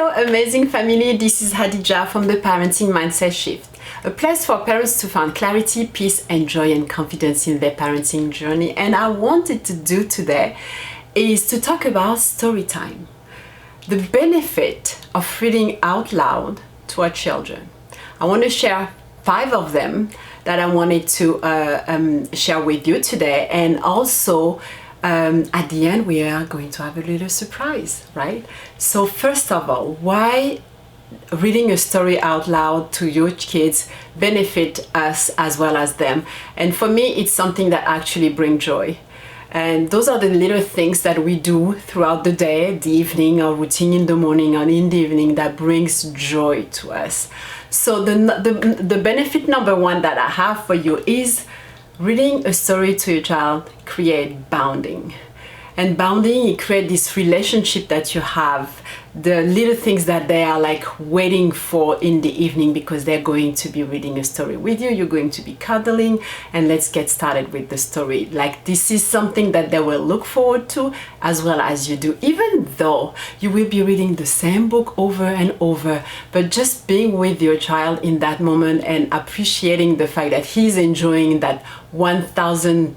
Hello amazing family, this is Hadija from the Parenting Mindset Shift, a place for parents to find clarity, peace and joy and confidence in their parenting journey. And I wanted to do today is to talk about story time, the benefit of reading out loud to our children. I want to share 5 of them that I wanted to share with you today, and also at the end we are going to have a little surprise, right? So first of all, why reading a story out loud to your kids benefit us as well as them? And for me, it's something that actually brings joy. And those are the little things that we do throughout the day, the evening, or routine in the morning or in the evening that brings joy to us. So the benefit number 1 that I have for you is reading a story to your child create bonding. And bonding, it creates this relationship that you have, the little things that they are like waiting for in the evening because they're going to be reading a story with you. You're going to be cuddling, and let's get started with the story. Like, this is something that they will look forward to as well as you do, even though you will be reading the same book over and over, but just being with your child in that moment and appreciating the fact that he's enjoying that 1,000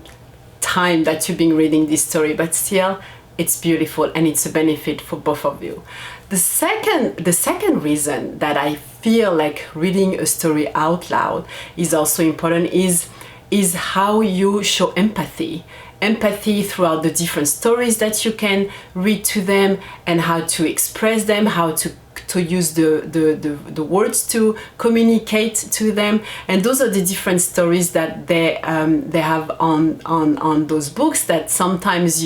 time that you've been reading this story, but still it's beautiful and it's a benefit for both of you. The second reason that I feel like reading a story out loud is also important is how you show empathy throughout the different stories that you can read to them, and how to express them, how to use the words to communicate to them. And those are the different stories that they have on those books, that sometimes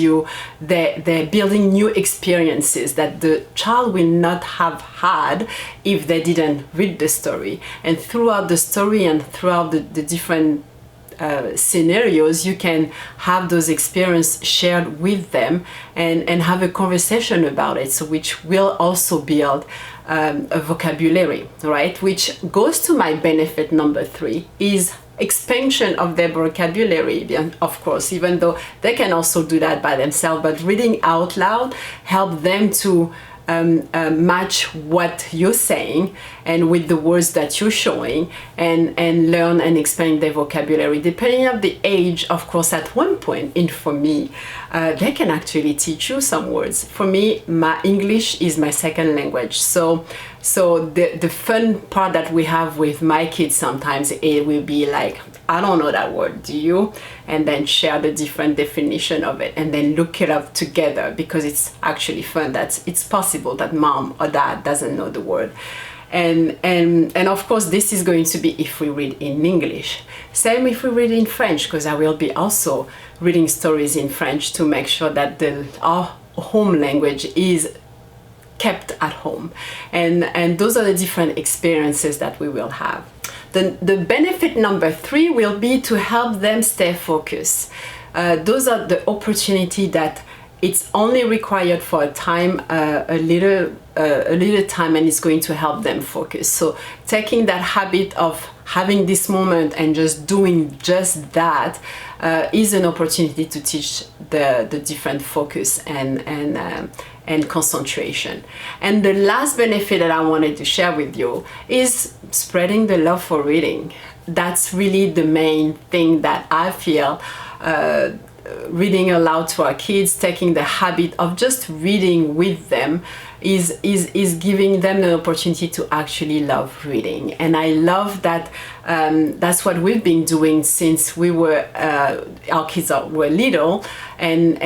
they're building new experiences that the child will not have had if they didn't read the story. And throughout the story and throughout the different scenarios, you can have those experiences shared with them and have a conversation about it, so which will also build a vocabulary, right? Which goes to my benefit number 3 is expansion of their vocabulary. Of course, even though they can also do that by themselves, but reading out loud help them to match what you're saying and with the words that you're showing, and learn and expand their vocabulary. Depending on the age, of course, at one point, and for me, they can actually teach you some words. For me, my English is my second language. So the fun part that we have with my kids sometimes, it will be like, I don't know that word, do you? And then share the different definition of it and then look it up together, because it's actually fun that it's possible that mom or dad doesn't know the word. And of course, this is going to be if we read in English. Same if we read in French, because I will be also reading stories in French to make sure that our home language is kept at home. And those are the different experiences that we will have. The benefit number 3 will be to help them stay focused. Those are the opportunity that it's only required for a time, a little time, and it's going to help them focus. So taking that habit of having this moment and just doing just that is an opportunity to teach the different focus and concentration. And the last benefit that I wanted to share with you is spreading the love for reading. That's really the main thing that I feel reading aloud to our kids, taking the habit of just reading with them is giving them the opportunity to actually love reading. And I love that that's what we've been doing since we were our kids were little, and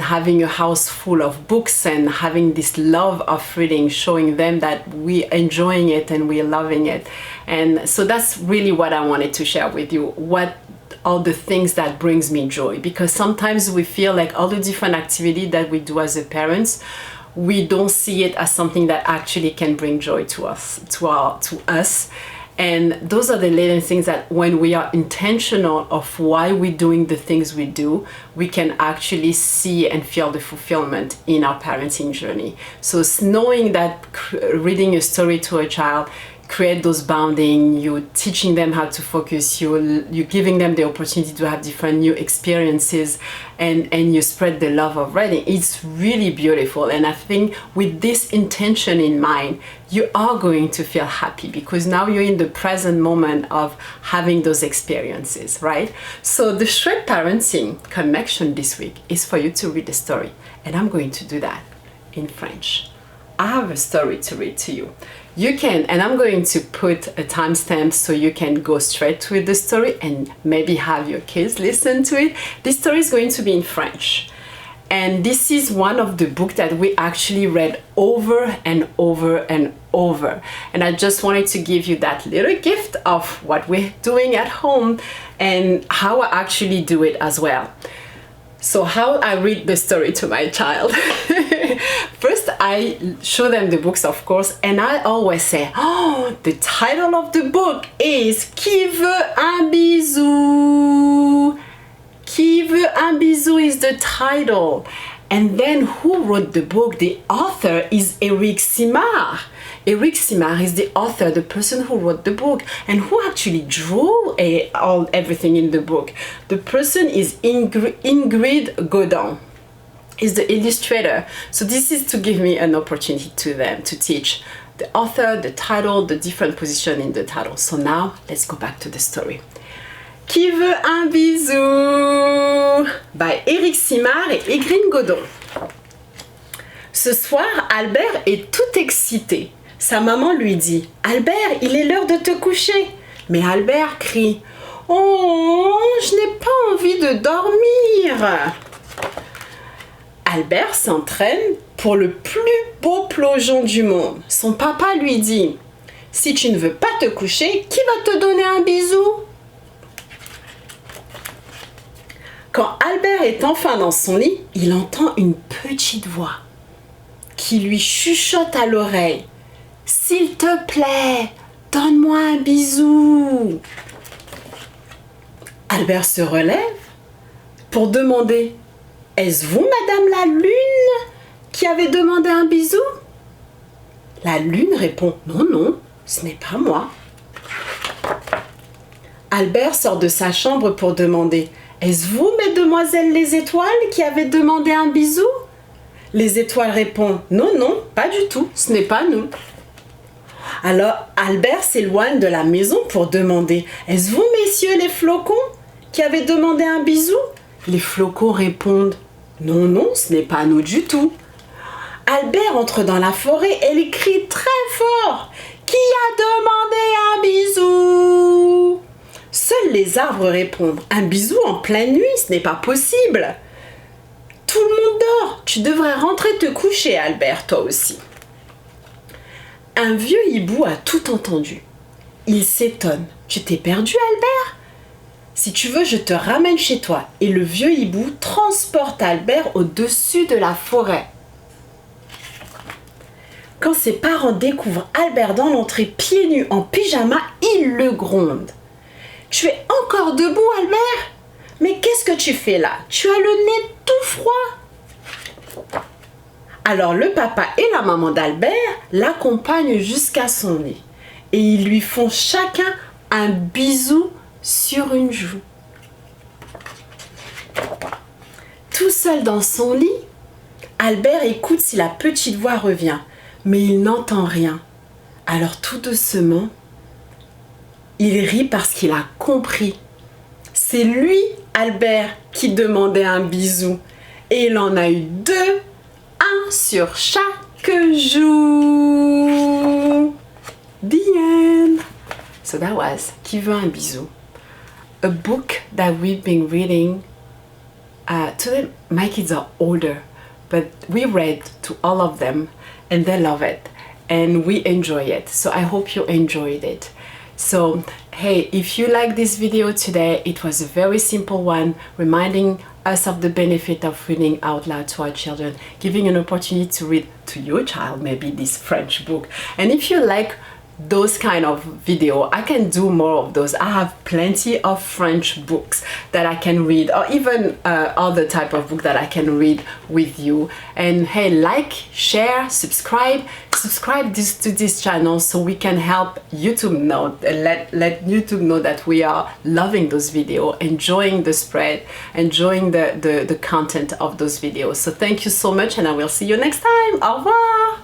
having a house full of books and having this love of reading, showing them that we're enjoying it and we're loving it. And so that's really what I wanted to share with you, what all the things that brings me joy, because sometimes we feel like all the different activity that we do as a parents, we don't see it as something that actually can bring joy to us. And those are the little things that when we are intentional of why we're doing the things we do, we can actually see and feel the fulfillment in our parenting journey. So knowing that reading a story to a child create those bounding, you're teaching them how to focus, you're giving them the opportunity to have different new experiences, and you spread the love of reading. It's really beautiful. And I think with this intention in mind, you are going to feel happy because now you're in the present moment of having those experiences, right? So the Shrek Parenting connection this week is for you to read the story. And I'm going to do that in French. I have a story to read to you. You can, and I'm going to put a timestamp so you can go straight to the story and maybe have your kids listen to it. This story is going to be in French. And this is one of the books that we actually read over and over and over. And I just wanted to give you that little gift of what we're doing at home and how I actually do it as well. So how I read the story to my child. First, I show them the books, of course, and I always say, oh, the title of the book is Qui veut un bisou? Qui veut un bisou is the title. And then who wrote the book? The author is Eric Simard. Eric Simard is the author, the person who wrote the book and who actually drew everything in the book. The person is Ingrid Godin, is the illustrator. So this is to give me an opportunity to them to teach the author, the title, the different position in the title. So now let's go back to the story. Qui veut un bisou? By Eric Simard et Ingrid Godin. Ce soir, Albert est tout excité. Sa maman lui dit « Albert, il est l'heure de te coucher !» Mais Albert crie « Oh, je n'ai pas envie de dormir !» Albert s'entraîne pour le plus beau plongeon du monde. Son papa lui dit « Si tu ne veux pas te coucher, qui va te donner un bisou ?» Quand Albert est enfin dans son lit, il entend une petite voix qui lui chuchote à l'oreille. « S'il te plaît, donne-moi un bisou !» Albert se relève pour demander « Est-ce vous, Madame la Lune, qui avez demandé un bisou ?» La Lune répond « Non, non, ce n'est pas moi. » Albert sort de sa chambre pour demander « Est-ce vous, Mesdemoiselles les étoiles, qui avez demandé un bisou ?» Les étoiles répondent « Non, non, pas du tout, ce n'est pas nous. » Alors Albert s'éloigne de la maison pour demander « Est-ce vous, messieurs les flocons, qui avez demandé un bisou ?» Les flocons répondent « Non, non, ce n'est pas nous du tout. » Albert entre dans la forêt et il crie très fort « Qui a demandé un bisou ?» Seuls les arbres répondent « Un bisou en pleine nuit, ce n'est pas possible. » Tout le monde dort, tu devrais rentrer te coucher, Albert, toi aussi. Un vieux hibou a tout entendu. Il s'étonne. Tu t'es perdu, Albert? Si tu veux, je te ramène chez toi. Et le vieux hibou transporte Albert au-dessus de la forêt. Quand ses parents découvrent Albert dans l'entrée pieds nus en pyjama, ils le grondent. Tu es encore debout, Albert? Mais qu'est-ce que tu fais là? Tu as le nez tout froid. Alors le papa et la maman d'Albert l'accompagnent jusqu'à son lit et ils lui font chacun un bisou sur une joue. Tout seul dans son lit, Albert écoute si la petite voix revient, mais il n'entend rien. Alors tout doucement, il rit parce qu'il a compris. C'est lui, Albert, qui demandait un bisou et il en a eu 2. Un sur chaque joue. The end. So that was Qui veut un bisou? A book that we've been reading. Today my kids are older, but we read to all of them and they love it and we enjoy it. So I hope you enjoyed it. So hey, if you like this video today, it was a very simple one reminding us of the benefit of reading out loud to our children, giving an opportunity to read to your child maybe this French book. And if you like those kind of video. I can do more of those. I have plenty of French books that I can read, or even other type of book that I can read with you. And hey, like, share, subscribe to this channel so we can help YouTube know, let YouTube know that we are loving those videos, enjoying the spread, enjoying the content of those videos. So thank you so much, and I will see you next time. Au revoir.